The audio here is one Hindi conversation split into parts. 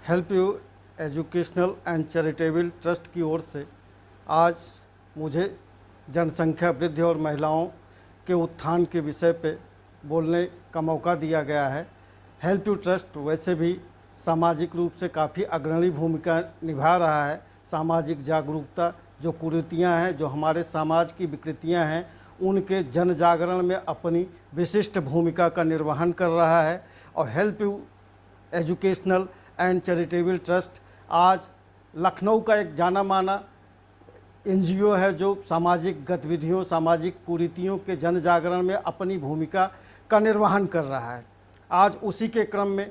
Help you educational and charitable trust की ओर से आज मुझे जनसंख्या वृद्धि और महिलाओं के उत्थान के विषय पे बोलने का मौका दिया गया है। हेल्प यू ट्रस्ट वैसे भी सामाजिक रूप से काफ़ी अग्रणी भूमिका निभा रहा है। सामाजिक जागरूकता, जो कुरीतियाँ हैं, जो हमारे समाज की विकृतियाँ हैं, उनके जन जागरण में अपनी विशिष्ट भूमिका का निर्वहन कर रहा है। और help you educational and charitable trust आज लखनऊ का एक जाना माना एनजीओ है जो सामाजिक गतिविधियों, सामाजिक कुरीतियों के जन जागरण में अपनी भूमिका का निर्वहन कर रहा है। आज उसी के क्रम में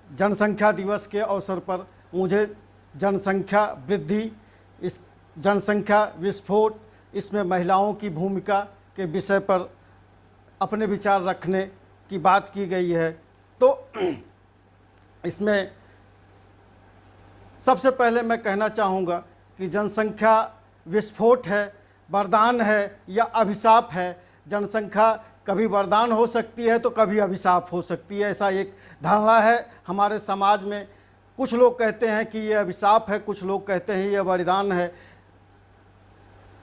जनसंख्या दिवस के अवसर पर मुझे जनसंख्या वृद्धि, इस जनसंख्या विस्फोट, इसमें महिलाओं की भूमिका के विषय पर अपने विचार रखने की बात की गई है। तो इसमें सबसे पहले मैं कहना चाहूँगा कि जनसंख्या विस्फोट है, वरदान है या अभिशाप है। जनसंख्या कभी वरदान हो सकती है तो कभी अभिशाप हो सकती है, ऐसा एक धारणा है हमारे समाज में। कुछ लोग कहते हैं कि ये अभिशाप है, कुछ लोग कहते हैं ये वरदान है।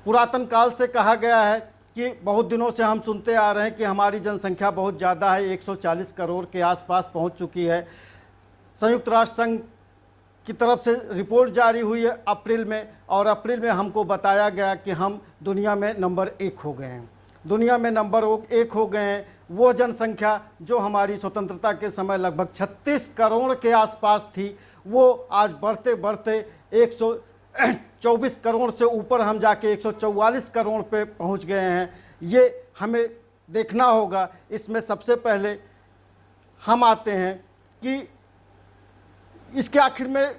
पुरातन काल से कहा गया है कि बहुत दिनों से हम सुनते आ रहे हैं कि हमारी जनसंख्या बहुत ज़्यादा है, 140 करोड़ के आसपास पहुंच चुकी है। संयुक्त राष्ट्र संघ की तरफ से रिपोर्ट जारी हुई है अप्रैल में, और अप्रैल में हमको बताया गया कि हम दुनिया में नंबर 1 हो गए हैं। दुनिया में नंबर 1 हो गए हैं। वो जनसंख्या जो हमारी स्वतंत्रता के समय लगभग 36 करोड़ के आसपास थी, वो आज बढ़ते बढ़ते 124 करोड़ से ऊपर हम जाके 144 करोड़ पे पहुंच गए हैं। ये हमें देखना होगा। इसमें सबसे पहले हम आते हैं कि इसके आखिर में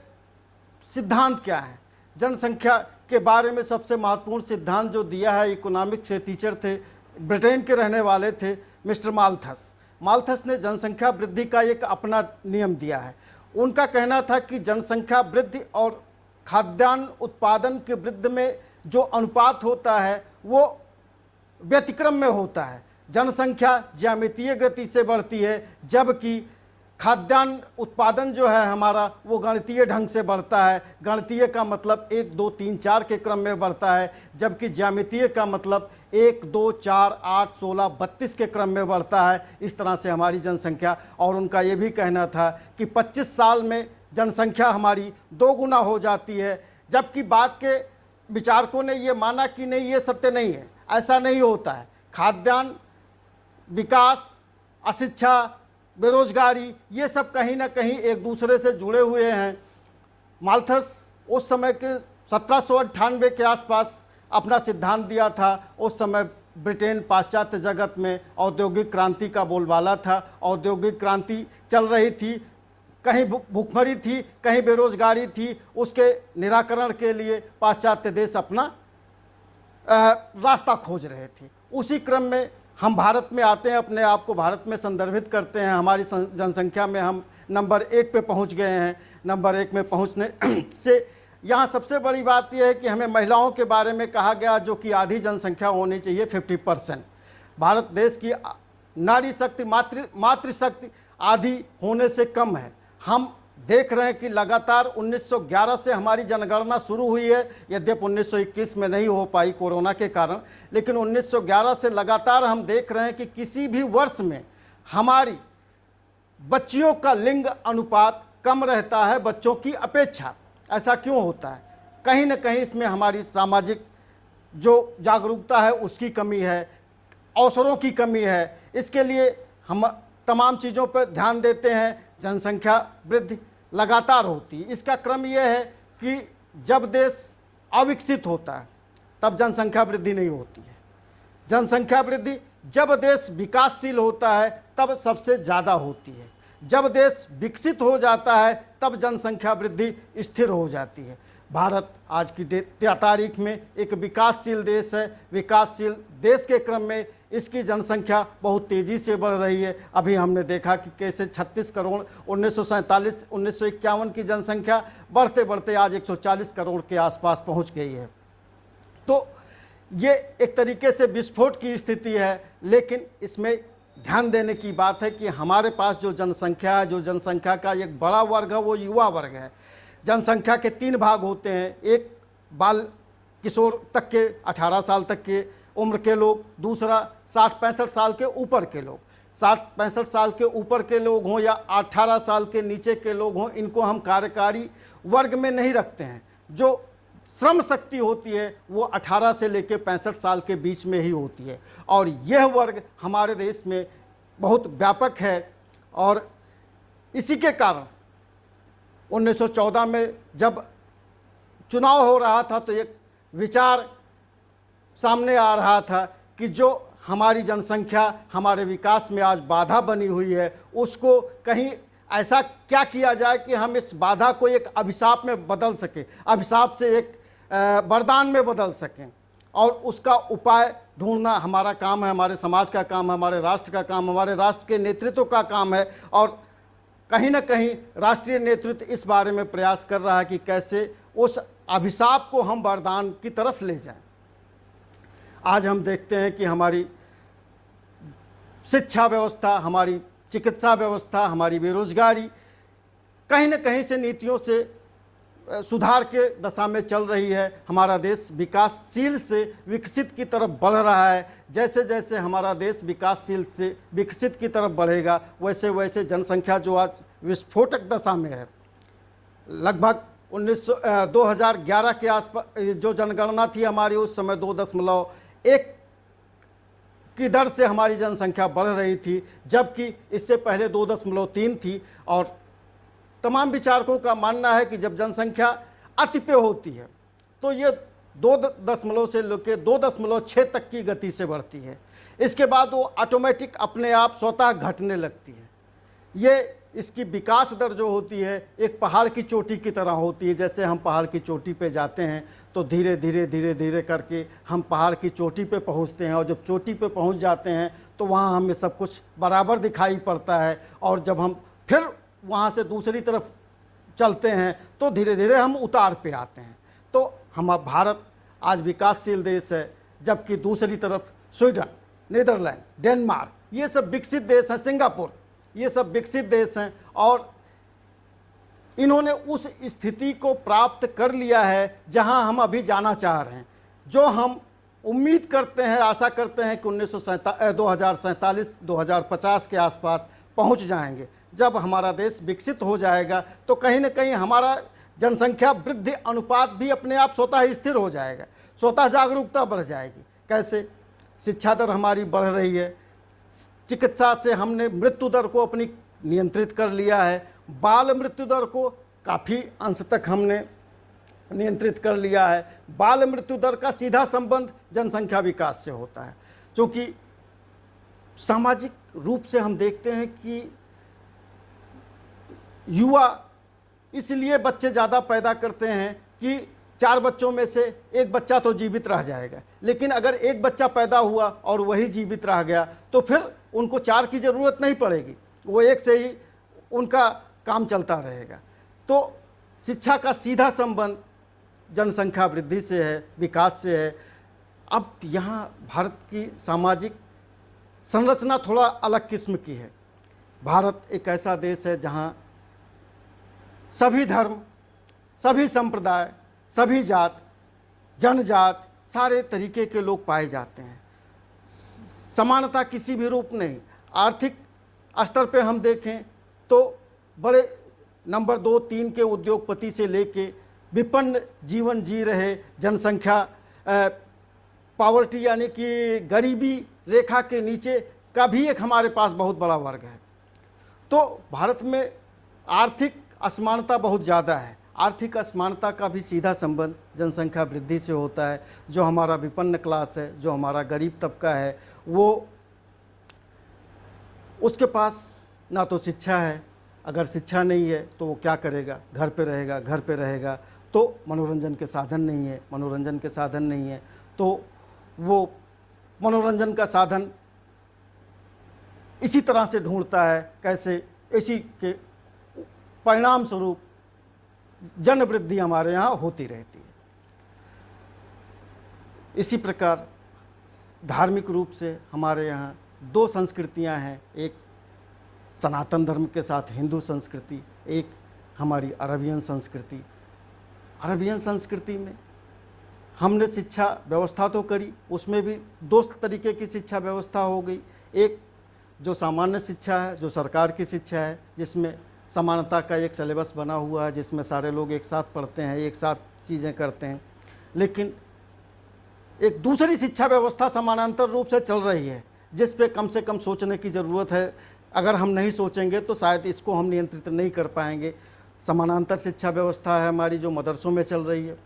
सिद्धांत क्या है। जनसंख्या के बारे में सबसे महत्वपूर्ण सिद्धांत जो दिया है, इकोनॉमिक्स से टीचर थे, ब्रिटेन के रहने वाले थे, मिस्टर माल्थस। माल्थस ने जनसंख्या वृद्धि का एक अपना नियम दिया है। उनका कहना था कि जनसंख्या वृद्धि और खाद्यान्न उत्पादन के वृद्धि में जो अनुपात होता है वो व्यतिक्रम में होता है। जनसंख्या ज्यामितीय गति से बढ़ती है, जबकि खाद्यान्न उत्पादन जो है हमारा वो गणितीय ढंग से बढ़ता है। गणितीय का मतलब 1 2 3 4 के क्रम में बढ़ता है, जबकि ज्यामितीय का मतलब 1 2 4 8 16 32 के क्रम में बढ़ता है। इस तरह से हमारी जनसंख्या, और उनका ये भी कहना था कि 25 साल में जनसंख्या हमारी 2 गुना हो जाती है। जबकि बाद के विचारकों ने ये माना कि नहीं, ये सत्य नहीं है, ऐसा नहीं होता है। खाद्यान्न, विकास, अशिक्षा, बेरोजगारी, ये सब कहीं ना कहीं एक दूसरे से जुड़े हुए हैं। माल्थस उस समय के 1798 के आसपास अपना सिद्धांत दिया था। उस समय ब्रिटेन पाश्चात्य जगत में औद्योगिक क्रांति का बोलबाला था। औद्योगिक क्रांति चल रही थी, कहीं भूखमरी थी, कहीं बेरोजगारी थी। उसके निराकरण के लिए पाश्चात्य देश अपना रास्ता खोज रहे थे। उसी क्रम में हम भारत में आते हैं, अपने आप को भारत में संदर्भित करते हैं। हमारी जनसंख्या में हम नंबर 1 पे पहुंच गए हैं। नंबर 1 में पहुंचने से यहाँ सबसे बड़ी बात यह है कि हमें महिलाओं के बारे में कहा गया, जो कि आधी जनसंख्या होनी चाहिए, 50%। भारत देश की नारी शक्ति, मातृशक्ति आधी होने से कम है। हम देख रहे हैं कि लगातार 1911 से हमारी जनगणना शुरू हुई है, यद्यपि 1921 में नहीं हो पाई कोरोना के कारण, लेकिन 1911 से लगातार हम देख रहे हैं कि किसी भी वर्ष में हमारी बच्चियों का लिंग अनुपात कम रहता है बच्चों की अपेक्षा। ऐसा क्यों होता है? कहीं ना कहीं इसमें हमारी सामाजिक जो जागरूकता है उसकी कमी है, अवसरों की कमी है। इसके लिए हम तमाम चीज़ों पर ध्यान देते हैं। जनसंख्या वृद्धि लगातार होती है। इसका क्रम यह है कि जब देश अविकसित होता है तब जनसंख्या वृद्धि नहीं होती है। जनसंख्या वृद्धि जब देश विकासशील होता है तब सबसे ज़्यादा होती है। जब देश विकसित हो जाता है तब जनसंख्या वृद्धि स्थिर हो जाती है। भारत आज की तारीख में एक विकासशील देश है। विकासशील देश के क्रम में इसकी जनसंख्या बहुत तेज़ी से बढ़ रही है। अभी हमने देखा कि कैसे 36 करोड़ 1947 1951 की जनसंख्या बढ़ते बढ़ते आज 140 करोड़ के आसपास पहुंच गई है। तो ये एक तरीके से विस्फोट की स्थिति है, लेकिन इसमें ध्यान देने की बात है कि हमारे पास जो जनसंख्या है, जो जनसंख्या का एक बड़ा वर्ग है वो युवा वर्ग है। जनसंख्या के 3 भाग होते हैं, एक बाल किशोर तक के 18 साल तक के उम्र के लोग, दूसरा 60-65 साल के ऊपर के लोग। 60-65 साल के ऊपर के लोग हों या 18 साल के नीचे के लोग हों, इनको हम कार्यकारी वर्ग में नहीं रखते हैं। जो श्रम शक्ति होती है वो 18 से लेकर 65 साल के बीच में ही होती है, और यह वर्ग हमारे देश में बहुत व्यापक है। और इसी के कारण 1914 में जब चुनाव हो रहा था तो एक विचार सामने आ रहा था कि जो हमारी जनसंख्या हमारे विकास में आज बाधा बनी हुई है, उसको कहीं ऐसा क्या किया जाए कि हम इस बाधा को एक अभिशाप में बदल सकें, अभिशाप से एक वरदान में बदल सकें। और उसका उपाय ढूंढना हमारा काम है, हमारे समाज का काम है, हमारे राष्ट्र का काम, हमारे राष्ट्र के नेतृत्व का काम है। और कहीं ना कहीं राष्ट्रीय नेतृत्व इस बारे में प्रयास कर रहा है कि कैसे उस अभिशाप को हम वरदान की तरफ ले जाएं। आज हम देखते हैं कि हमारी शिक्षा व्यवस्था, हमारी चिकित्सा व्यवस्था, हमारी बेरोजगारी कहीं न कहीं से नीतियों से सुधार के दशा में चल रही है। हमारा देश विकासशील से विकसित की तरफ बढ़ रहा है। जैसे जैसे हमारा देश विकासशील से विकसित की तरफ बढ़ेगा, वैसे वैसे जनसंख्या जो आज विस्फोटक दशा में है, लगभग 2011 के आसपास जो जनगणना थी हमारी, उस समय 2.1 की दर से हमारी जनसंख्या बढ़ रही थी, जबकि इससे पहले 2.3 थी। और तमाम विचारकों का मानना है कि जब जनसंख्या अति पे होती है तो ये 2 से लेकर 2.6 तक की गति से बढ़ती है। इसके बाद वो ऑटोमेटिक अपने आप स्वतः घटने लगती है। ये इसकी विकास दर जो होती है एक पहाड़ की चोटी की तरह होती है। जैसे हम पहाड़ की चोटी पे जाते हैं तो धीरे धीरे धीरे धीरे करके हम पहाड़ की चोटी पे पहुंचते हैं, और जब चोटी पे पहुंच जाते हैं तो वहाँ हमें सब कुछ बराबर दिखाई पड़ता है। और जब हम फिर वहाँ से दूसरी तरफ चलते हैं तो धीरे धीरे हम उतार पे आते हैं। तो भारत आज विकासशील देश है, जबकि दूसरी तरफ स्वीडन, नीदरलैंड, डेनमार्क, ये सब विकसित देश हैं, सिंगापुर, ये सब विकसित देश हैं। और इन्होंने उस स्थिति को प्राप्त कर लिया है जहां हम अभी जाना चाह रहे हैं। जो हम उम्मीद करते हैं, आशा करते हैं कि 2047-2050 के आसपास पहुंच जाएंगे। जब हमारा देश विकसित हो जाएगा तो कहीं ना कहीं हमारा जनसंख्या वृद्धि अनुपात भी अपने आप स्वतः स्थिर हो जाएगा, स्वतः जागरूकता बढ़ जाएगी। कैसे? शिक्षा दर हमारी बढ़ रही है, चिकित्सा से हमने मृत्यु दर को अपनी नियंत्रित कर लिया है, बाल मृत्यु दर को काफ़ी अंश तक हमने नियंत्रित कर लिया है। बाल मृत्यु दर का सीधा संबंध जनसंख्या विकास से होता है, क्योंकि सामाजिक रूप से हम देखते हैं कि युवा इसलिए बच्चे ज़्यादा पैदा करते हैं कि 4 बच्चों में से 1 बच्चा तो जीवित रह जाएगा। लेकिन अगर 1 बच्चा पैदा हुआ और वही जीवित रह गया तो फिर उनको 4 की ज़रूरत नहीं पड़ेगी, वो 1 से ही उनका काम चलता रहेगा। तो शिक्षा का सीधा संबंध जनसंख्या वृद्धि से है, विकास से है। अब यहाँ भारत की सामाजिक संरचना थोड़ा अलग किस्म की है। भारत एक ऐसा देश है जहाँ सभी धर्म, सभी संप्रदाय, सभी जात, जनजात, सारे तरीके के लोग पाए जाते हैं। समानता किसी भी रूप नहीं। आर्थिक स्तर पे हम देखें तो बड़े नंबर 2-3 के उद्योगपति से लेके विपन्न जीवन जी रहे जनसंख्या, पॉवर्टी यानी कि गरीबी रेखा के नीचे का भी एक हमारे पास बहुत बड़ा वर्ग है। तो भारत में आर्थिक असमानता बहुत ज़्यादा है। आर्थिक असमानता का भी सीधा संबंध जनसंख्या वृद्धि से होता है। जो हमारा विपन्न क्लास है, जो हमारा गरीब तबका है, वो उसके पास ना तो शिक्षा है। अगर शिक्षा नहीं है तो वो क्या करेगा? घर पे रहेगा। घर पे रहेगा तो मनोरंजन के साधन नहीं है। मनोरंजन के साधन नहीं है तो वो मनोरंजन का साधन इसी तरह से ढूंढता है। कैसे? इसी के परिणाम स्वरूप जन वृद्धि हमारे यहाँ होती रहती है। इसी प्रकार धार्मिक रूप से हमारे यहाँ दो संस्कृतियां हैं, एक सनातन धर्म के साथ हिंदू संस्कृति, एक हमारी अरबियन संस्कृति। अरबियन संस्कृति में हमने शिक्षा व्यवस्था तो करी, उसमें भी दो तरीके की शिक्षा व्यवस्था हो गई। एक जो सामान्य शिक्षा है, जो सरकार की शिक्षा है, जिसमें समानता का एक सिलेबस बना हुआ है, जिसमें सारे लोग एक साथ पढ़ते हैं, एक साथ चीज़ें करते हैं। लेकिन एक दूसरी शिक्षा व्यवस्था समानांतर रूप से चल रही है, जिस पे कम से कम सोचने की ज़रूरत है। अगर हम नहीं सोचेंगे तो शायद इसको हम नियंत्रित नहीं कर पाएंगे। समानांतर शिक्षा व्यवस्था है हमारी, जो मदरसों में चल रही है।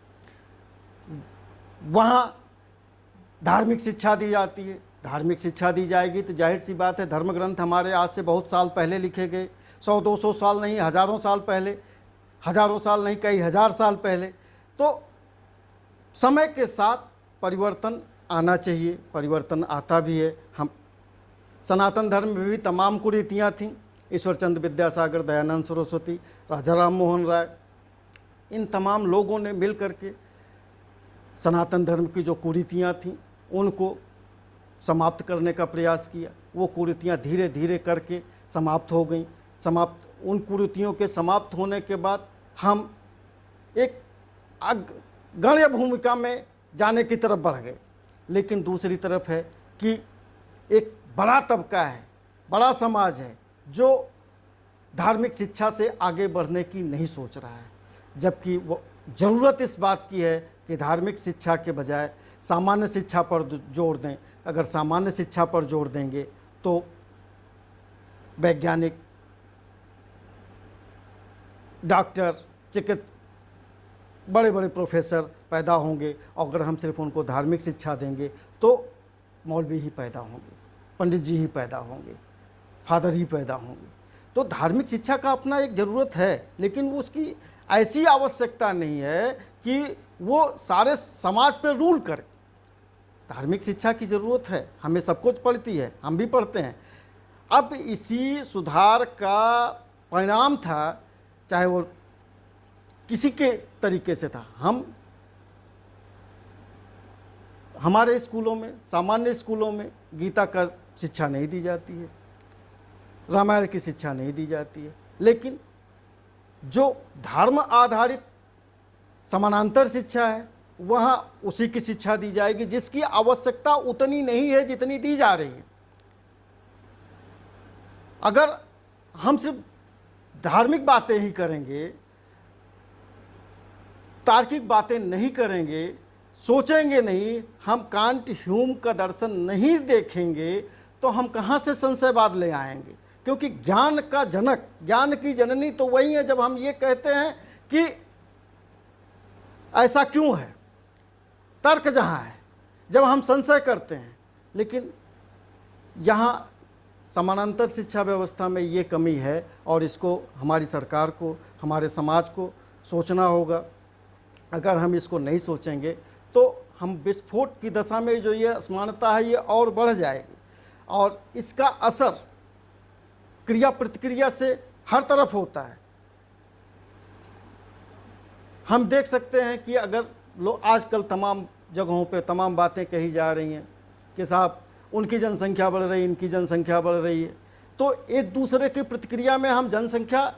वहाँ धार्मिक शिक्षा दी जाती है। धार्मिक शिक्षा दी जाएगी तो जाहिर सी बात है, धर्म ग्रंथ हमारे आज से बहुत साल पहले लिखे गए, 100-200 साल नहीं, हज़ारों साल पहले, हज़ारों साल नहीं, कई हज़ार साल पहले। तो समय के साथ परिवर्तन आना चाहिए, परिवर्तन आता भी है। हम सनातन धर्म में भी तमाम कुरीतियाँ थीं। ईश्वरचंद्र विद्यासागर, दयानंद सरस्वती, राजा राम मोहन राय, इन तमाम लोगों ने मिल करके सनातन धर्म की जो कुरीतियाँ थीं उनको समाप्त करने का प्रयास किया। वो कुरीतियाँ धीरे धीरे करके समाप्त हो गईं। उन कुरीतियों के समाप्त होने के बाद हम एक गण्य भूमिका में जाने की तरफ बढ़ गए। लेकिन दूसरी तरफ है कि एक बड़ा तबका है, बड़ा समाज है, जो धार्मिक शिक्षा से आगे बढ़ने की नहीं सोच रहा है, जबकि वो ज़रूरत इस बात की है कि धार्मिक शिक्षा के बजाय सामान्य शिक्षा पर जोर दें। अगर सामान्य शिक्षा पर जोर देंगे तो वैज्ञानिक, डॉक्टर, चिकित्सक, बड़े बड़े प्रोफेसर पैदा होंगे। और अगर हम सिर्फ उनको धार्मिक शिक्षा देंगे तो मौलवी ही पैदा होंगे, पंडित जी ही पैदा होंगे, फादर ही पैदा होंगे। तो धार्मिक शिक्षा का अपना एक ज़रूरत है, लेकिन उसकी ऐसी आवश्यकता नहीं है कि वो सारे समाज पे रूल करे। धार्मिक शिक्षा की ज़रूरत है, हमें सब कुछ पढ़ती है, हम भी पढ़ते हैं। अब इसी सुधार का परिणाम था, चाहे वो किसी के तरीके से था। हमारे स्कूलों में, सामान्य स्कूलों में गीता का शिक्षा नहीं दी जाती है, रामायण की शिक्षा नहीं दी जाती है। लेकिन जो धर्म आधारित समानांतर शिक्षा है, वहाँ उसी की शिक्षा दी जाएगी, जिसकी आवश्यकता उतनी नहीं है जितनी दी जा रही है। अगर हम सिर्फ धार्मिक बातें ही करेंगे, तार्किक बातें नहीं करेंगे, सोचेंगे नहीं, हम कांट ह्यूम का दर्शन नहीं देखेंगे, तो हम कहाँ से संशयवाद ले आएंगे? क्योंकि ज्ञान का जनक, ज्ञान की जननी तो वही है जब हम ये कहते हैं कि ऐसा क्यों है। तर्क जहाँ है, जब हम संशय करते हैं। लेकिन यहाँ समानांतर शिक्षा व्यवस्था में ये कमी है, और इसको हमारी सरकार को, हमारे समाज को सोचना होगा। अगर हम इसको नहीं सोचेंगे तो हम विस्फोट की दशा में जो ये असमानता है ये और बढ़ जाएगी, और इसका असर क्रिया प्रतिक्रिया से हर तरफ होता है। हम देख सकते हैं कि अगर लोग आजकल तमाम जगहों पे तमाम बातें कही जा रही हैं कि साहब उनकी जनसंख्या बढ़ रही है, इनकी जनसंख्या बढ़ रही है, तो एक दूसरे की प्रतिक्रिया में हम जनसंख्या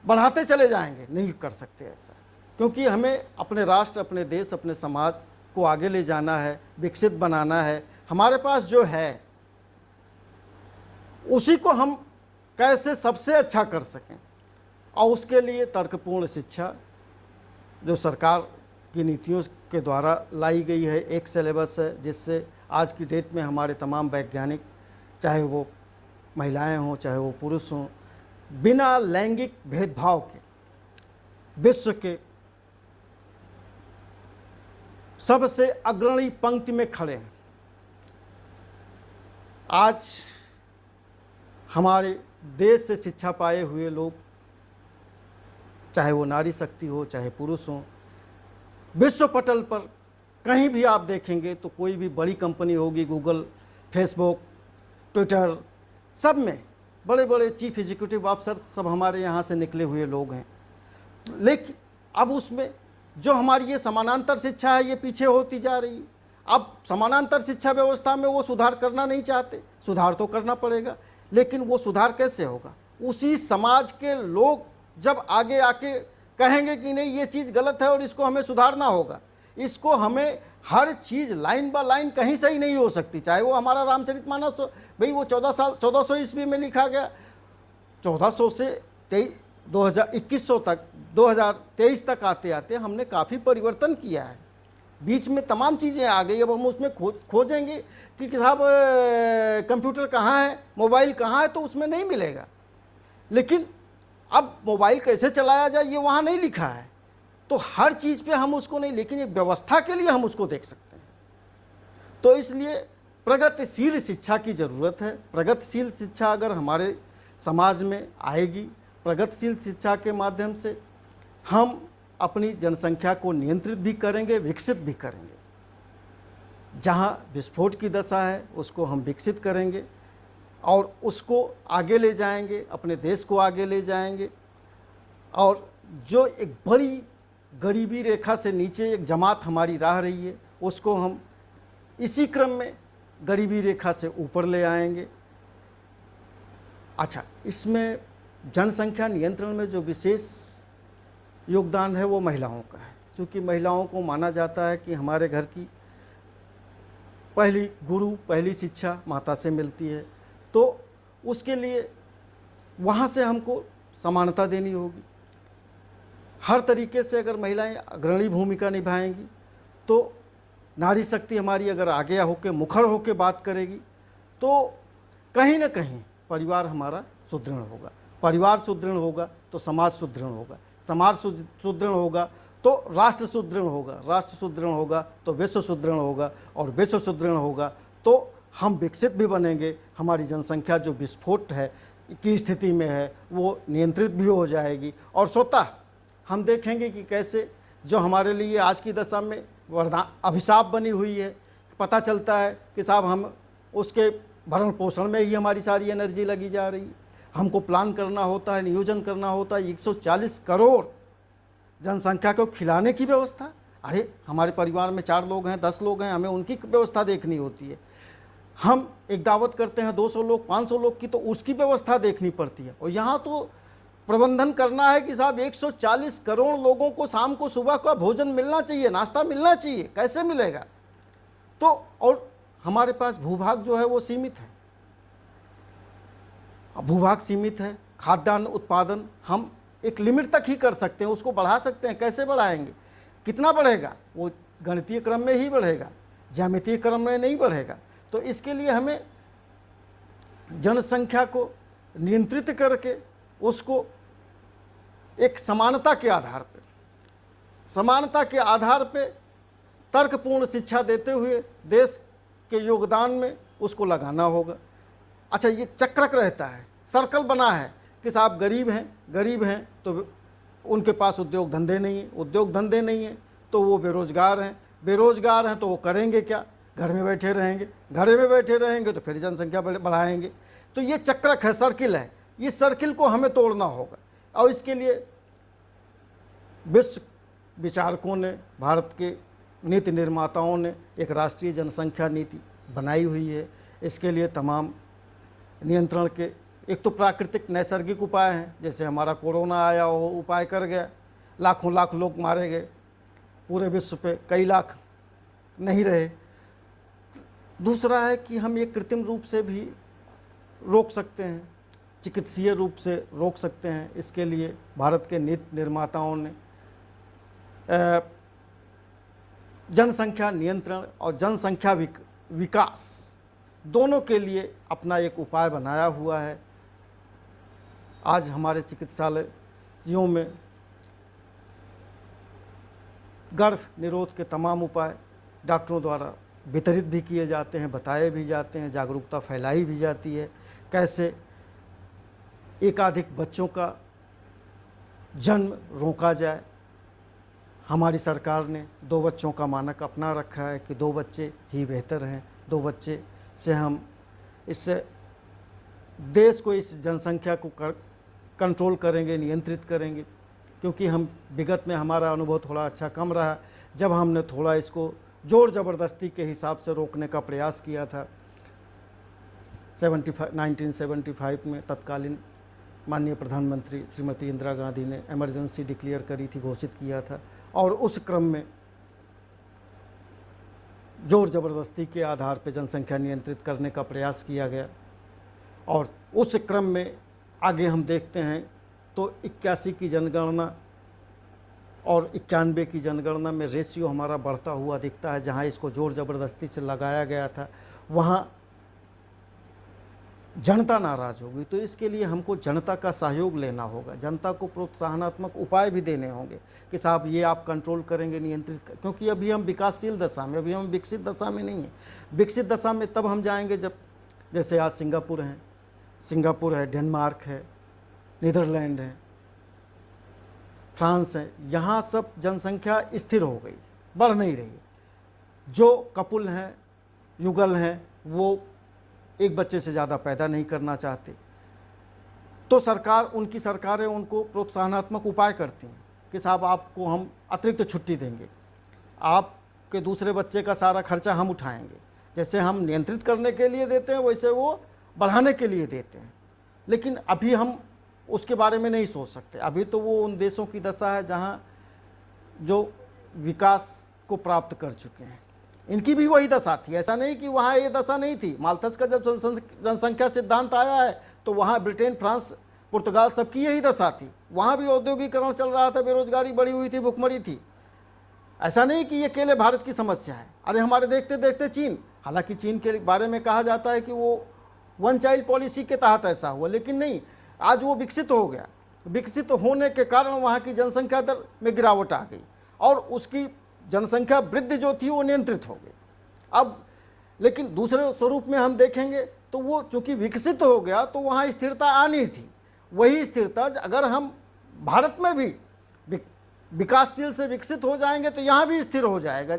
बढ़ाते चले जाएंगे। नहीं कर सकते ऐसा, क्योंकि हमें अपने राष्ट्र, अपने देश, अपने समाज को आगे ले जाना है, विकसित बनाना है। हमारे पास जो है उसी को हम कैसे सबसे अच्छा कर सकें, और उसके लिए तर्कपूर्ण शिक्षा जो सरकार की नीतियों के द्वारा लाई गई है, एक सिलेबस है जिससे आज की डेट में हमारे तमाम वैज्ञानिक, चाहे वो महिलाएं हों चाहे वो पुरुष हों, बिना लैंगिक भेदभाव के विश्व के सबसे अग्रणी पंक्ति में खड़े हैं। आज हमारे देश से शिक्षा पाए हुए लोग, चाहे वो नारी शक्ति हो चाहे पुरुष हो, विश्व पटल पर कहीं भी आप देखेंगे तो कोई भी बड़ी कंपनी होगी, गूगल, फेसबुक, ट्विटर, सब में बड़े बड़े चीफ एग्जीक्यूटिव ऑफिसर सब हमारे यहाँ से निकले हुए लोग हैं। लेकिन अब उसमें जो हमारी ये समानांतर शिक्षा है ये पीछे होती जा रही है। अब समानांतर शिक्षा व्यवस्था में वो सुधार करना नहीं चाहते, सुधार तो करना पड़ेगा, लेकिन वो सुधार कैसे होगा? उसी समाज के लोग जब आगे आके कहेंगे कि नहीं ये चीज़ गलत है और इसको हमें सुधारना होगा, इसको हमें हर चीज़ लाइन बाय लाइन कहीं से ही नहीं हो सकती। चाहे वो हमारा रामचरितमानस हो, भाई वो 1400 ईस्वी में लिखा गया, 1400 से 2100 तक 2023 तक आते आते हमने काफ़ी परिवर्तन किया है। बीच में तमाम चीज़ें आ गई। अब हम उसमें खोजेंगे कि साहब कंप्यूटर कहाँ है, मोबाइल कहाँ है, तो उसमें नहीं मिलेगा। लेकिन अब मोबाइल कैसे चलाया जाए ये वहाँ नहीं लिखा है, तो हर चीज़ पे हम उसको नहीं, लेकिन एक व्यवस्था के लिए हम उसको देख सकते हैं। तो इसलिए प्रगतिशील शिक्षा की ज़रूरत है। प्रगतिशील शिक्षा अगर हमारे समाज में आएगी, प्रगतिशील शिक्षा के माध्यम से हम अपनी जनसंख्या को नियंत्रित भी करेंगे, विकसित भी करेंगे। जहाँ विस्फोट की दशा है उसको हम विकसित करेंगे और उसको आगे ले जाएंगे, अपने देश को आगे ले जाएंगे। और जो एक बड़ी गरीबी रेखा से नीचे एक जमात हमारी रह रही है, उसको हम इसी क्रम में गरीबी रेखा से ऊपर ले आएंगे। अच्छा, इसमें जनसंख्या नियंत्रण में जो विशेष योगदान है वो महिलाओं का है, क्योंकि महिलाओं को माना जाता है कि हमारे घर की पहली गुरु, पहली शिक्षा माता से मिलती है, तो उसके लिए वहाँ से हमको समानता देनी होगी। हर तरीके से अगर महिलाएं अग्रणी भूमिका निभाएंगी तो नारी शक्ति हमारी अगर आगे होकर मुखर होकर बात करेगी तो कहीं ना कहीं परिवार हमारा सुदृढ़ होगा। परिवार सुदृढ़ होगा तो समाज सुदृढ़ होगा, समाज सुदृढ़ होगा तो राष्ट्र सुदृढ़ होगा, राष्ट्र सुदृढ़ होगा तो विश्व सुदृढ़ होगा, और विश्व सुदृढ़ होगा तो हम विकसित भी बनेंगे। हमारी जनसंख्या जो विस्फोट है की स्थिति में है वो नियंत्रित भी हो जाएगी। और स्वतः हम देखेंगे कि कैसे जो हमारे लिए आज की दशा में वरदान अभिशाप बनी हुई है, पता चलता है कि साहब हम उसके भरण पोषण में ही हमारी सारी एनर्जी लगी जा रही है। हमको प्लान करना होता है, नियोजन करना होता है, 140 करोड़ जनसंख्या को खिलाने की व्यवस्था। अरे हमारे परिवार में 4 लोग हैं, 10 लोग हैं, हमें उनकी व्यवस्था देखनी होती है। हम एक दावत करते हैं 200 लोग, 500 लोग की, तो उसकी व्यवस्था देखनी पड़ती है। और यहाँ तो प्रबंधन करना है कि साहब 140 करोड़ लोगों को शाम को सुबह का भोजन मिलना चाहिए, नाश्ता मिलना चाहिए। कैसे मिलेगा? तो और हमारे पास भूभाग जो है वो सीमित है। अब भूभाग सीमित है, खाद्यान्न उत्पादन हम एक लिमिट तक ही कर सकते हैं, उसको बढ़ा सकते हैं। कैसे बढ़ाएंगे? कितना बढ़ेगा? वो गणितीय क्रम में ही बढ़ेगा, ज्यामितीय क्रम में नहीं बढ़ेगा। तो इसके लिए हमें जनसंख्या को नियंत्रित करके उसको एक समानता के आधार पे तर्कपूर्ण शिक्षा देते हुए देश के योगदान में उसको लगाना होगा। अच्छा, ये चक्रक रहता है, सर्कल बना है कि साहब गरीब हैं तो उनके पास उद्योग धंधे नहीं हैं तो वो बेरोजगार हैं तो वो करेंगे क्या? घर में बैठे रहेंगे तो फिर जनसंख्या बढ़ाएंगे। तो ये चक्रक है, सर्किल है। इस सर्किल को हमें तोड़ना होगा और इसके लिए विश्व विचारकों ने, भारत के नीति निर्माताओं ने एक राष्ट्रीय जनसंख्या नीति बनाई हुई है। इसके लिए तमाम नियंत्रण के एक तो प्राकृतिक नैसर्गिक उपाय हैं, जैसे हमारा कोरोना आया वो उपाय कर गया, लाखों लाख लोग मारे गए, पूरे विश्व पे कई लाख नहीं रहे। दूसरा है कि हम ये कृत्रिम रूप से भी रोक सकते हैं, चिकित्सीय रूप से रोक सकते हैं। इसके लिए भारत के नीति निर्माताओं ने जनसंख्या नियंत्रण और जनसंख्या विकास दोनों के लिए अपना एक उपाय बनाया हुआ है। आज हमारे चिकित्सालयों में गर्भ निरोध के तमाम उपाय डॉक्टरों द्वारा वितरित भी किए जाते हैं, बताए भी जाते हैं, जागरूकता फैलाई भी जाती है। कैसे एकाधिक बच्चों का जन्म रोका जाए। हमारी सरकार ने 2 बच्चों का मानक अपना रखा है कि 2 बच्चे ही बेहतर हैं। 2 बच्चे से हम इससे देश को, इस जनसंख्या को कंट्रोल करेंगे, नियंत्रित करेंगे। क्योंकि हम विगत में हमारा अनुभव थोड़ा अच्छा कम रहा, जब हमने थोड़ा इसको जोर ज़बरदस्ती के हिसाब से रोकने का प्रयास किया था। 1975 में तत्कालीन माननीय प्रधानमंत्री श्रीमती इंदिरा गांधी ने इमरजेंसी डिक्लेयर करी थी, घोषित किया था, और उस क्रम में जोर ज़बरदस्ती के आधार पर जनसंख्या नियंत्रित करने का प्रयास किया गया। और उस क्रम में आगे हम देखते हैं तो 81 की जनगणना और 91 की जनगणना में रेशियो हमारा बढ़ता हुआ दिखता है। जहाँ इसको जोर ज़बरदस्ती से लगाया गया था वहाँ जनता नाराज़ होगी, तो इसके लिए हमको जनता का सहयोग लेना होगा, जनता को प्रोत्साहनात्मक उपाय भी देने होंगे कि साहब ये आप कंट्रोल करेंगे, नियंत्रित क्योंकि अभी हम विकासशील दशा में, अभी हम विकसित दशा में नहीं हैं। विकसित दशा में तब हम जाएंगे जब, जैसे आज सिंगापुर है, डेनमार्क है, नीदरलैंड है, फ्रांस है, यहाँ सब जनसंख्या स्थिर हो गई, बढ़ नहीं रही। जो कपुल हैं, युगल हैं, वो एक बच्चे से ज़्यादा पैदा नहीं करना चाहते, तो उनकी सरकारें उनको प्रोत्साहनात्मक उपाय करती हैं कि साहब आपको हम अतिरिक्त छुट्टी देंगे, आपके दूसरे बच्चे का सारा खर्चा हम उठाएंगे। जैसे हम नियंत्रित करने के लिए देते हैं वैसे वो बढ़ाने के लिए देते हैं। लेकिन अभी हम उसके बारे में नहीं सोच सकते। अभी तो वो उन देशों की दशा है जहाँ जो विकास को प्राप्त कर चुके हैं, इनकी भी वही दशा थी। ऐसा नहीं कि वहाँ ये दशा नहीं थी। माल्थस का जब जनसंख्या सिद्धांत आया है तो वहाँ ब्रिटेन, फ्रांस, पुर्तगाल सबकी यही दशा थी। वहाँ भी औद्योगिकरण चल रहा था, बेरोजगारी बढ़ी हुई थी, भुखमरी थी। ऐसा नहीं कि ये अकेले भारत की समस्या है। अरे हमारे देखते देखते चीन, हालांकि चीन के बारे में कहा जाता है कि वो वन चाइल्ड पॉलिसी के तहत ऐसा हुआ, लेकिन नहीं, आज वो विकसित हो गया। विकसित होने के कारण वहाँ की जनसंख्या दर में गिरावट आ गई और उसकी जनसंख्या वृद्धि जो थी वो नियंत्रित हो गई। अब लेकिन दूसरे स्वरूप में हम देखेंगे तो वो चूँकि विकसित हो गया तो वहाँ स्थिरता आनी थी। वही स्थिरता अगर हम भारत में भी विकासशील से विकसित हो जाएंगे तो यहाँ भी स्थिर हो जाएगा।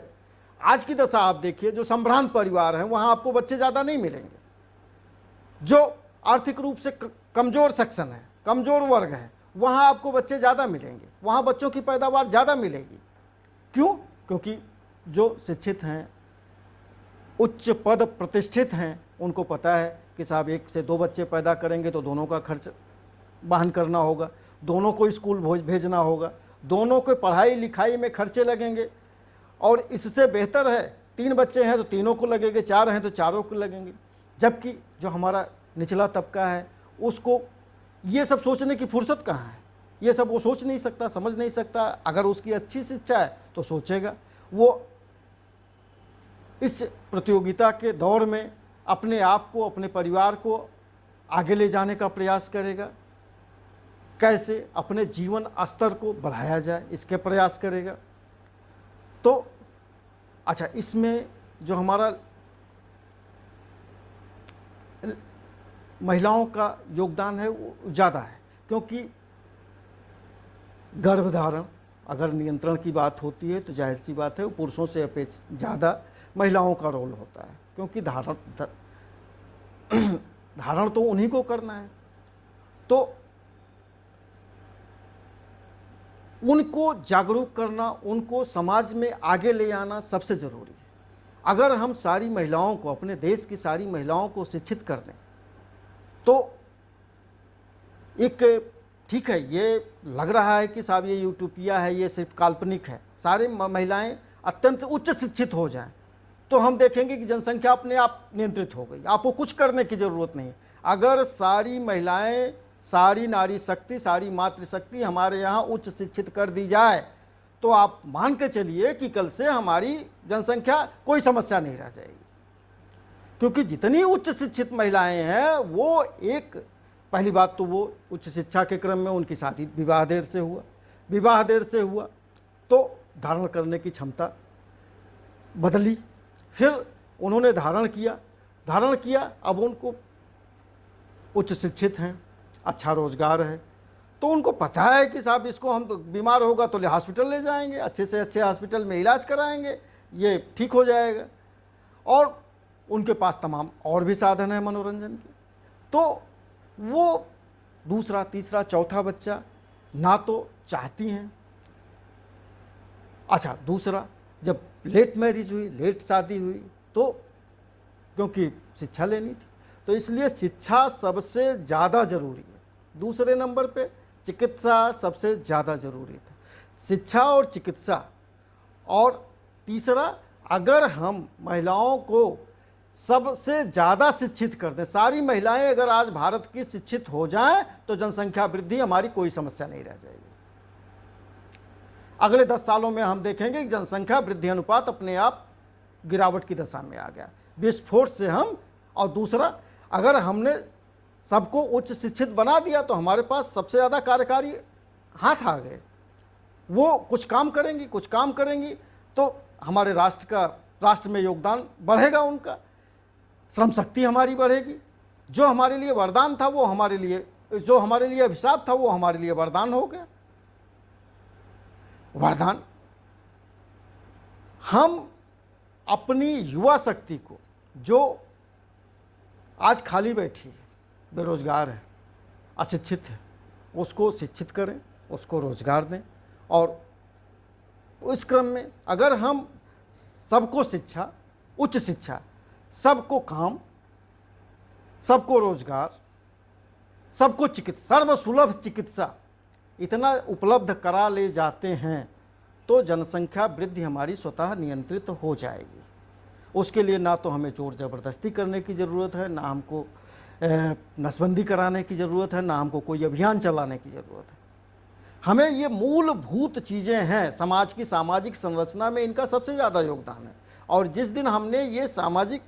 आज की दशा आप देखिए, जो संभ्रांत परिवार हैं वहाँ आपको बच्चे ज़्यादा नहीं मिलेंगे। जो आर्थिक रूप से कमज़ोर सेक्शन है, कमज़ोर वर्ग है, वहाँ आपको बच्चे ज़्यादा मिलेंगे, वहाँ बच्चों की पैदावार ज़्यादा मिलेगी। क्यों? क्योंकि जो शिक्षित हैं, उच्च पद प्रतिष्ठित हैं, उनको पता है कि साहब 1 से 2 बच्चे पैदा करेंगे तो दोनों का खर्च वहन करना होगा, दोनों को स्कूल भेजना होगा, दोनों को पढ़ाई लिखाई में खर्चे लगेंगे। और इससे बेहतर है 3 बच्चे हैं तो तीनों को लगेंगे, 4 हैं तो चारों को लगेंगे। जबकि जो हमारा निचला तबका है उसको ये सब सोचने की फुर्सत कहाँ है? ये सब वो सोच नहीं सकता, समझ नहीं सकता। अगर उसकी अच्छी शिक्षा है तो सोचेगा। वो इस प्रतियोगिता के दौर में अपने आप को, अपने परिवार को आगे ले जाने का प्रयास करेगा, कैसे अपने जीवन स्तर को बढ़ाया जाए इसके प्रयास करेगा। तो अच्छा, इसमें जो हमारा महिलाओं का योगदान है वो ज़्यादा है, क्योंकि गर्भधारण अगर नियंत्रण की बात होती है तो जाहिर सी बात है वो पुरुषों से अपेक्षा ज़्यादा महिलाओं का रोल होता है, क्योंकि धारण तो उन्हीं को करना है। तो उनको जागरूक करना, उनको समाज में आगे ले आना सबसे ज़रूरी है। अगर हम सारी महिलाओं को, अपने देश की सारी महिलाओं को शिक्षित कर दें तो एक, ठीक है, ये लग रहा है कि साहब ये यूटोपिया है, ये सिर्फ काल्पनिक है, सारी महिलाएं अत्यंत उच्च शिक्षित हो जाएं तो हम देखेंगे कि जनसंख्या अपने आप नियंत्रित हो गई, आपको कुछ करने की ज़रूरत नहीं। अगर सारी महिलाएं, सारी नारी शक्ति, सारी मातृशक्ति हमारे यहाँ उच्च शिक्षित कर दी जाए तो आप मान के चलिए कि कल से हमारी जनसंख्या कोई समस्या नहीं रह जाएगी। क्योंकि जितनी उच्च शिक्षित महिलाएं हैं वो, एक पहली बात तो वो उच्च शिक्षा के क्रम में उनकी शादी विवाह देर से हुआ तो धारण करने की क्षमता बदली, फिर उन्होंने धारण किया, अब उनको उच्च शिक्षित हैं, अच्छा रोजगार है, तो उनको पता है कि साहब इसको हम बीमार होगा तो हॉस्पिटल ले जाएंगे, अच्छे से अच्छे हॉस्पिटल में इलाज कराएंगे, ये ठीक हो जाएगा। और उनके पास तमाम और भी साधन है मनोरंजन के, तो वो दूसरा, तीसरा, चौथा बच्चा ना तो चाहती हैं। अच्छा, दूसरा, जब लेट मैरिज हुई, लेट शादी हुई, तो क्योंकि शिक्षा लेनी थी, तो इसलिए शिक्षा सबसे ज़्यादा ज़रूरी है। दूसरे नंबर पे चिकित्सा सबसे ज़्यादा ज़रूरी था, शिक्षा और चिकित्सा। और तीसरा, अगर हम महिलाओं को सबसे ज़्यादा शिक्षित कर दें, सारी महिलाएं अगर आज भारत की शिक्षित हो जाएं, तो जनसंख्या वृद्धि हमारी कोई समस्या नहीं रह जाएगी। अगले 10 सालों में हम देखेंगे कि जनसंख्या वृद्धि अनुपात अपने आप गिरावट की दशा में आ गया, विस्फोट से हम। और दूसरा, अगर हमने सबको उच्च शिक्षित बना दिया तो हमारे पास सबसे ज़्यादा कार्यकारी हाथ आ गए, वो कुछ काम करेंगी, कुछ काम करेंगी, तो हमारे राष्ट्र में योगदान बढ़ेगा, उनका श्रम शक्ति हमारी बढ़ेगी। जो हमारे लिए वरदान था वो हमारे लिए, जो हमारे लिए अभिशाप था वो हमारे लिए वरदान हो गया। वरदान, हम अपनी युवा शक्ति को, जो आज खाली बैठी है, बेरोजगार है, अशिक्षित है, उसको शिक्षित करें, उसको रोजगार दें। और इस क्रम में अगर हम सबको शिक्षा, उच्च शिक्षा, सबको काम, सबको रोजगार, सबको चिकित्सा, सर्वसुलभ चिकित्सा इतना उपलब्ध करा ले जाते हैं, तो जनसंख्या वृद्धि हमारी स्वतः नियंत्रित हो जाएगी। उसके लिए ना तो हमें जोर ज़बरदस्ती करने की ज़रूरत है, ना हमको नसबंदी कराने की ज़रूरत है, ना हमको कोई अभियान चलाने की ज़रूरत है। हमें ये मूलभूत चीज़ें हैं, समाज की सामाजिक संरचना में इनका सबसे ज़्यादा योगदान है। और जिस दिन हमने ये सामाजिक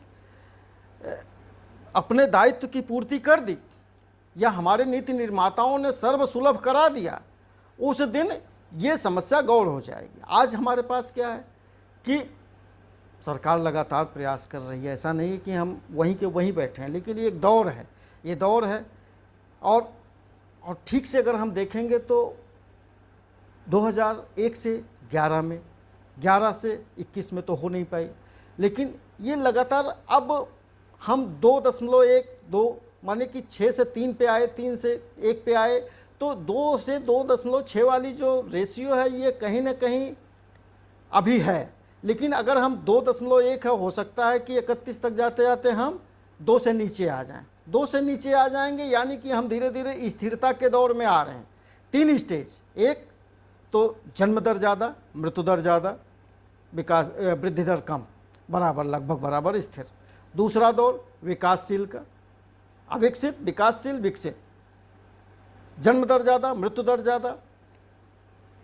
अपने दायित्व की पूर्ति कर दी, या हमारे नीति निर्माताओं ने सर्वसुलभ करा दिया, उस दिन ये समस्या गौड़ हो जाएगी। आज हमारे पास क्या है कि सरकार लगातार प्रयास कर रही है, ऐसा नहीं कि हम वहीं के वहीं बैठे हैं, लेकिन ये एक दौर है, ये दौर है। और ठीक से अगर हम देखेंगे तो 2001 से 11 में, 11 से 21 में तो हो नहीं पाई, लेकिन ये लगातार अब हम 2.12 माने कि 6 से 3 पे आए, 3 से 1 पे आए, तो 2 से 2.6 वाली जो रेशियो है ये कहीं ना कहीं अभी है। लेकिन अगर हम 2.1 है, हो सकता है कि 31 तक जाते जाते हम 2 से नीचे आ जाएं। 2 से नीचे आ जाएंगे यानी कि हम धीरे धीरे स्थिरता के दौर में आ रहे हैं। 3 स्टेज, एक तो जन्म दर ज़्यादा, मृत्यु दर ज़्यादा, विकास वृद्धि दर कम, बराबर, लगभग बराबर स्थिर। दूसरा दौर विकासशील का, अविकसित, विकासशील, विकसित, जन्म दर ज़्यादा, मृत्यु दर ज़्यादा,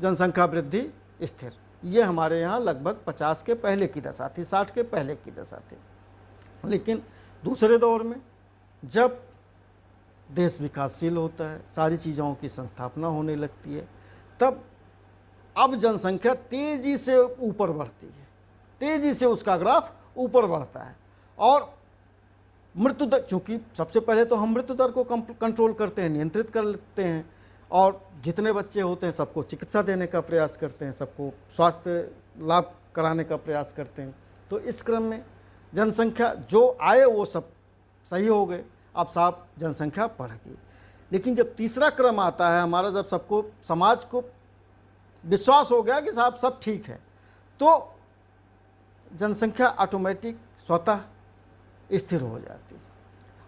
जनसंख्या वृद्धि स्थिर। ये हमारे यहाँ लगभग 50 के पहले की दशा थी, 60 के पहले की दशा थी। लेकिन दूसरे दौर में जब देश विकासशील होता है, सारी चीज़ों की संस्थापना होने लगती है, तब अब जनसंख्या तेज़ी से ऊपर बढ़ती है, तेज़ी से उसका ग्राफ ऊपर बढ़ता है। और मृत्यु दर, चूँकि सबसे पहले तो हम मृत्यु दर को कंट्रोल करते हैं, नियंत्रित करते हैं, और जितने बच्चे होते हैं सबको चिकित्सा देने का प्रयास करते हैं, सबको स्वास्थ्य लाभ कराने का प्रयास करते हैं। तो इस क्रम में जनसंख्या जो आए वो सब सही हो गए, अब साफ जनसंख्या बढ़ गई। लेकिन जब तीसरा क्रम आता है हमारा, जब सबको, समाज को विश्वास हो गया कि साहब सब ठीक है, तो जनसंख्या ऑटोमेटिक स्वतः स्थिर हो जाती है।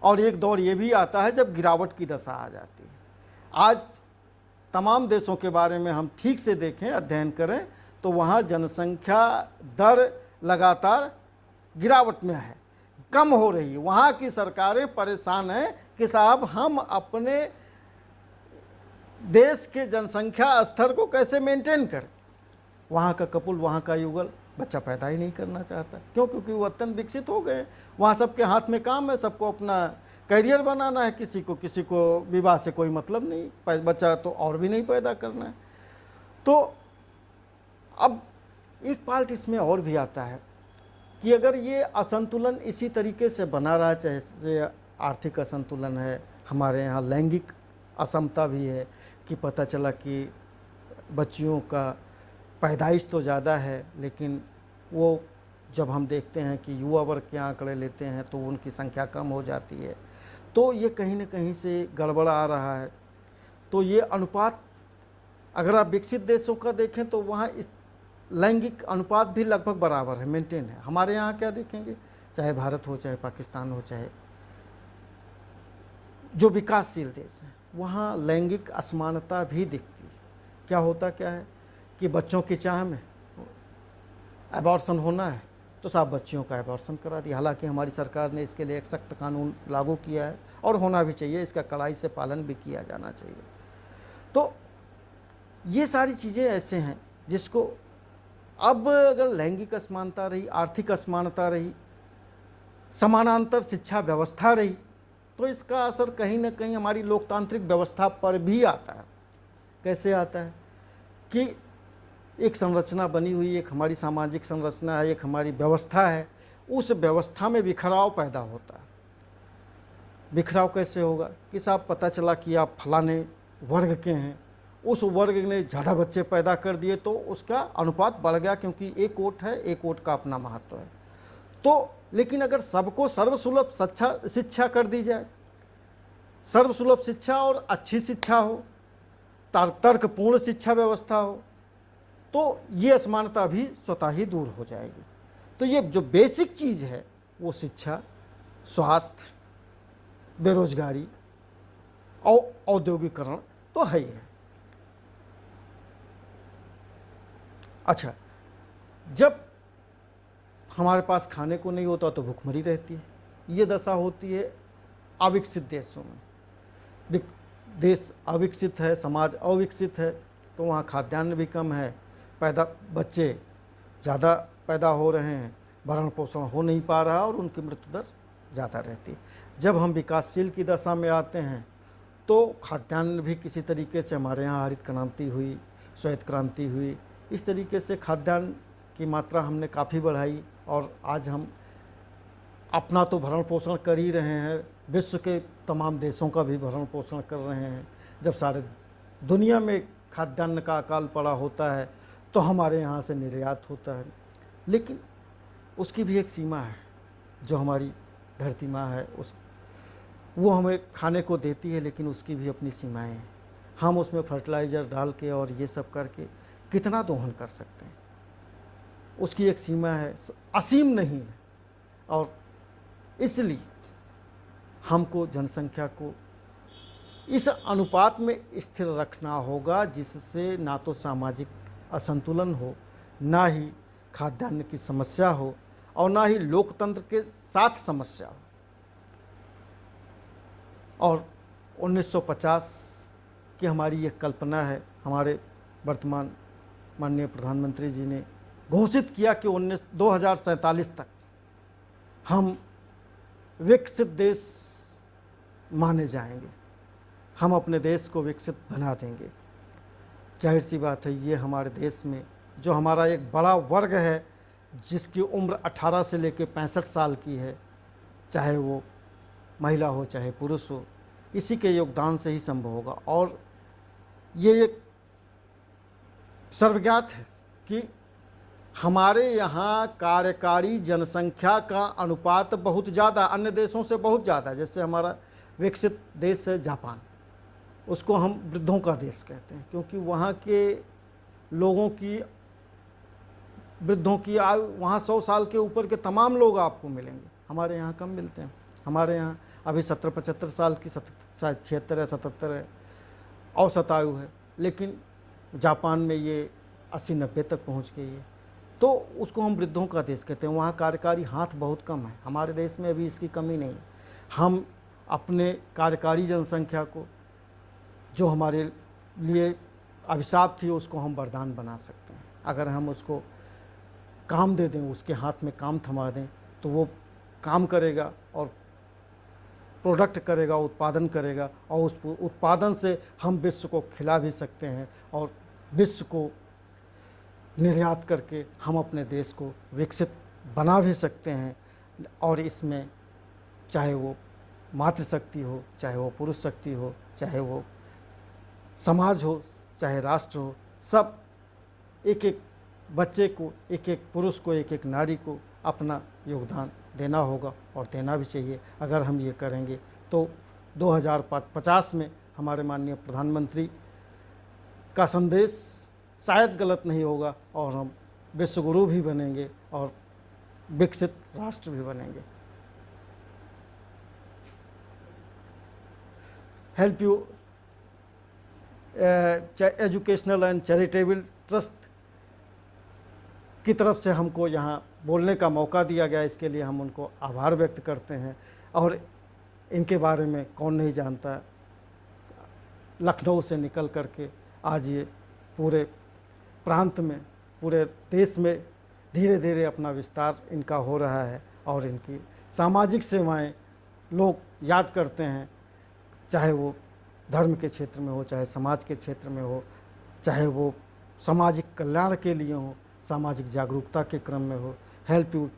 और एक दौर ये भी आता है जब गिरावट की दशा आ जाती है। आज तमाम देशों के बारे में हम ठीक से देखें, अध्ययन करें, तो वहाँ जनसंख्या दर लगातार गिरावट में है, कम हो रही है। वहाँ की सरकारें परेशान हैं कि साहब हम अपने देश के जनसंख्या स्तर को कैसे मेंटेन करें। वहाँ का कपुल, वहाँ का युगल बच्चा पैदा ही नहीं करना चाहता। क्यों? क्योंकि वो अत्यंत विकसित हो गए। वहाँ सबके हाथ में काम है, सबको अपना करियर बनाना है, किसी को विवाह से कोई मतलब नहीं, बच्चा तो और भी नहीं पैदा करना है। तो अब एक पार्ट इसमें और भी आता है कि अगर ये असंतुलन इसी तरीके से बना रहा, चाहे आर्थिक असंतुलन है, हमारे यहाँ लैंगिक असमता भी है कि पता चला कि बच्चियों का पैदाइश तो ज़्यादा है, लेकिन वो जब हम देखते हैं कि युवा वर्ग के आंकड़े लेते हैं तो उनकी संख्या कम हो जाती है। तो ये कहीं न कहीं से गड़बड़ आ रहा है। तो ये अनुपात अगर आप विकसित देशों का देखें तो वहाँ इस लैंगिक अनुपात भी लगभग बराबर है, मेंटेन है। हमारे यहाँ क्या देखेंगे, चाहे भारत हो, चाहे पाकिस्तान हो, चाहे जो विकासशील देश हैं, वहाँ लैंगिक असमानता भी दिखती है। क्या होता क्या है कि बच्चों की चाह में एबॉर्शन होना है तो साहब बच्चियों का एबॉर्शन करा दिया। हालांकि हमारी सरकार ने इसके लिए एक सख्त कानून लागू किया है और होना भी चाहिए, इसका कड़ाई से पालन भी किया जाना चाहिए। तो ये सारी चीज़ें ऐसे हैं जिसको अब अगर लैंगिक असमानता रही, आर्थिक असमानता रही, समानांतर शिक्षा व्यवस्था रही, तो इसका असर कहीं ना कहीं हमारी लोकतांत्रिक व्यवस्था पर भी आता है। कैसे आता है कि एक संरचना बनी हुई, एक हमारी सामाजिक संरचना है, एक हमारी व्यवस्था है, उस व्यवस्था में बिखराव पैदा होता है। बिखराव कैसे होगा कि साहब पता चला कि आप फलाने वर्ग के हैं, उस वर्ग ने ज़्यादा बच्चे पैदा कर दिए तो उसका अनुपात बढ़ गया, क्योंकि एक वोट है, एक वोट का अपना महत्व है। तो लेकिन अगर सबको सर्वसुलभ शिक्षा कर दी जाए, सर्वसुलभ शिक्षा और अच्छी शिक्षा हो, तर्कपूर्ण शिक्षा व्यवस्था हो, तो ये असमानता भी स्वतः ही दूर हो जाएगी। तो ये जो बेसिक चीज़ है वो शिक्षा, स्वास्थ्य, बेरोजगारी और औद्योगिकरण तो है ही है। अच्छा, जब हमारे पास खाने को नहीं होता तो भूखमरी रहती है। ये दशा होती है अविकसित देशों में। देश अविकसित है, समाज अविकसित है, तो वहाँ खाद्यान्न भी कम है, बच्चे ज़्यादा पैदा हो रहे हैं, भरण पोषण हो नहीं पा रहा और उनकी मृत्यु दर ज़्यादा रहती है। जब हम विकासशील की दशा में आते हैं तो खाद्यान्न भी किसी तरीके से, हमारे यहाँ हरित क्रांति हुई, श्वेत क्रांति हुई, इस तरीके से खाद्यान्न की मात्रा हमने काफ़ी बढ़ाई और आज हम अपना तो भरण पोषण कर ही रहे हैं, विश्व के तमाम देशों का भी भरण पोषण कर रहे हैं। जब सारे दुनिया में खाद्यान्न का अकाल पड़ा होता है तो हमारे यहाँ से निर्यात होता है, लेकिन उसकी भी एक सीमा है। जो हमारी धरती माँ है वो हमें खाने को देती है, लेकिन उसकी भी अपनी सीमाएं हैं। हम उसमें फर्टिलाइज़र डाल के और ये सब करके कितना दोहन कर सकते हैं, उसकी एक सीमा है, असीम नहीं है। और इसलिए हमको जनसंख्या को इस अनुपात में स्थिर रखना होगा जिससे ना तो सामाजिक असंतुलन हो, ना ही खाद्यान्न की समस्या हो और ना ही लोकतंत्र के साथ समस्या हो। और 1950 की हमारी ये कल्पना है, हमारे वर्तमान माननीय प्रधानमंत्री जी ने घोषित किया कि 2047 तक हम विकसित देश माने जाएंगे, हम अपने देश को विकसित बना देंगे। जाहिर सी बात है, ये हमारे देश में जो हमारा एक बड़ा वर्ग है जिसकी उम्र 18 से लेकर 65 साल की है, चाहे वो महिला हो चाहे पुरुष हो, इसी के योगदान से ही संभव होगा। और ये एक सर्वज्ञात है कि हमारे यहाँ कार्यकारी जनसंख्या का अनुपात बहुत ज़्यादा, अन्य देशों से बहुत ज़्यादा है। जैसे हमारा विकसित देश है जापान, उसको हम वृद्धों का देश कहते हैं, क्योंकि वहाँ के लोगों की, वृद्धों की आयु, वहाँ 100 साल के ऊपर के तमाम लोग आपको मिलेंगे। हमारे यहाँ कम मिलते हैं। हमारे यहाँ अभी 70-75 साल की, 76 या 77 है औसत आयु है, लेकिन जापान में ये 80-90 तक पहुँच गई है। तो उसको हम वृद्धों का देश कहते हैं। वहाँ कार्यकारी हाथ बहुत कम है, हमारे देश में अभी इसकी कमी नहीं है। हम अपने कार्यकारी जनसंख्या को, जो हमारे लिए अभिशाप थी, उसको हम वरदान बना सकते हैं। अगर हम उसको काम दे दें, उसके हाथ में काम थमा दें, तो वो काम करेगा और प्रोडक्ट करेगा, उत्पादन करेगा, और उस उत्पादन से हम विश्व को खिला भी सकते हैं और विश्व को निर्यात करके हम अपने देश को विकसित बना भी सकते हैं। और इसमें चाहे वो मातृशक्ति हो, चाहे वो पुरुष शक्ति हो, चाहे वो समाज हो, चाहे राष्ट्र हो, सब एक एक बच्चे को, एक एक पुरुष को, एक एक नारी को अपना योगदान देना होगा और देना भी चाहिए। अगर हम ये करेंगे तो 2050 में हमारे माननीय प्रधानमंत्री का संदेश शायद गलत नहीं होगा और हम विश्वगुरु भी बनेंगे और विकसित राष्ट्र भी बनेंगे। Help you educational and charitable trust की तरफ से हमको यहाँ बोलने का मौका दिया गया, इसके लिए हम उनको आभार व्यक्त करते हैं। और इनके बारे में कौन नहीं जानता, लखनऊ से निकल करके आज ये पूरे प्रांत में, पूरे देश में धीरे धीरे अपना विस्तार इनका हो रहा है और इनकी सामाजिक सेवाएं लोग याद करते हैं, चाहे वो धर्म के क्षेत्र में हो, चाहे समाज के क्षेत्र में हो, चाहे वो सामाजिक कल्याण के लिए हो, सामाजिक जागरूकता के क्रम में हो। Help you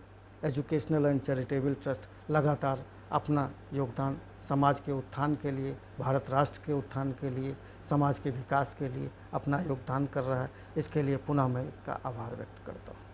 educational and charitable trust लगातार अपना योगदान समाज के उत्थान के लिए, भारत राष्ट्र के उत्थान के लिए, समाज के विकास के लिए अपना योगदान कर रहा है। इसके लिए पुनः मैं इसका आभार व्यक्त करता हूँ।